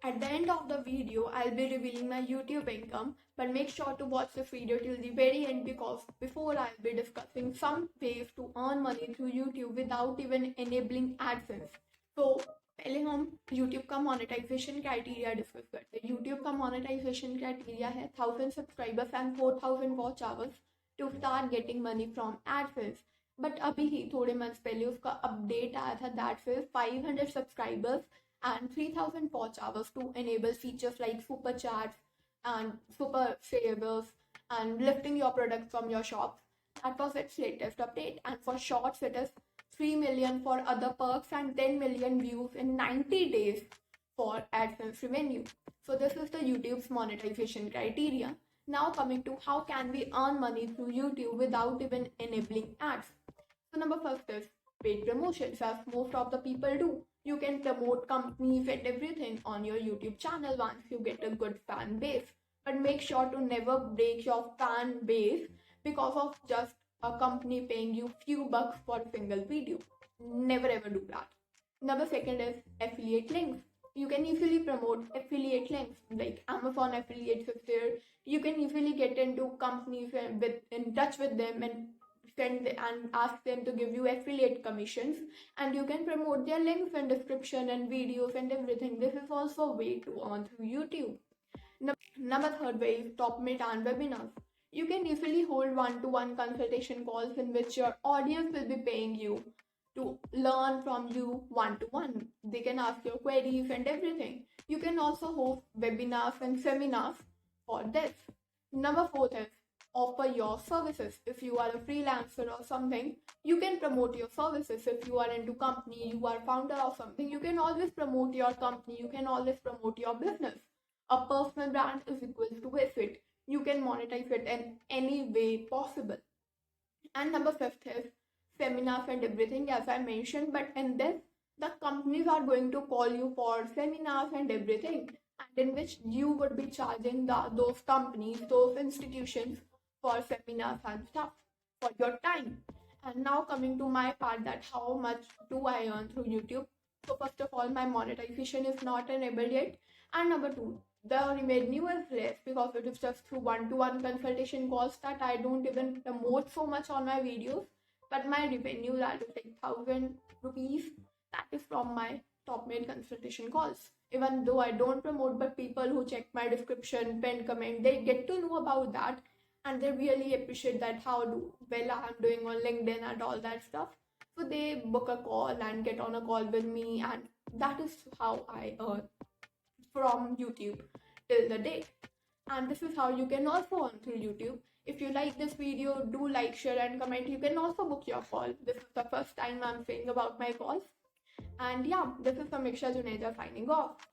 At the end of the video, I'll be revealing my YouTube income, but make sure to watch this video till the very end because before I'll be discussing some ways to earn money through YouTube without even enabling AdSense. So पहले हम YouTube का monetization criteria discuss करते हैं. YouTube का monetization criteria है 1000 subscribers and 4000 watch hours to start getting money from AdSense. But अभी ही थोड़े months पहले उसका अपडेट आया था दैट फिर 500 subscribers and 3000 watch hours to enable features like super chats and super favors and lifting your products from your shops. That was its latest update. And for shorts, it is 3 million for other perks and 10 million views in 90 days for AdSense revenue. So this is the YouTube's monetization criteria. Now coming to how can we earn money through YouTube without even enabling ads. So number first is paid promotions, as most of the people do. You can promote companies and everything on your YouTube channel once you get a good fan base. But make sure to never break your fan base because of just a company paying you few bucks for a single video. Never ever do that. Number second is affiliate links. You can easily promote affiliate links like Amazon affiliates is there. You can easily get into companies and in touch with them and send and ask them to give you affiliate commissions, and you can promote their links and description and videos and everything. This is also a way to earn through YouTube. Number third way is top mid and webinars. You can easily hold one-to-one consultation calls in which your audience will be paying you to learn from you one-to-one. They can ask your queries and everything. You can also host webinars and seminars for this. Number fourth is offer your services. If you are a freelancer or something, you can promote your services. If you are into company, you are founder of something, you can always promote your company, you can always promote your business. A personal brand is equal to it. You can monetize it in any way possible. And number fifth is seminars and everything, as I mentioned, but in this the companies are going to call you for seminars and everything, and in which you would be charging those companies, those institutions for seminars and stuff for your time. And now coming to my part, that how much do I earn through YouTube. So first of all, my monetization is not enabled yet, and number two, the revenue is less because it is just through one-to-one consultation calls that I don't even promote so much on my videos. But my revenue, that is like 1000 rupees, that is from my top made consultation calls. Even though I don't promote, but people who check my description, pen comment, they get to know about that, and they really appreciate that how well I'm doing on LinkedIn and all that stuff. So they book a call and get on a call with me, and that is how I earn from YouTube till the date. And this is how you can also earn through YouTube. If you like this video, do like, share and comment. You can also book your call. This is the first time I'm saying about my calls. And yeah, this is Sameeksha Juneja signing off.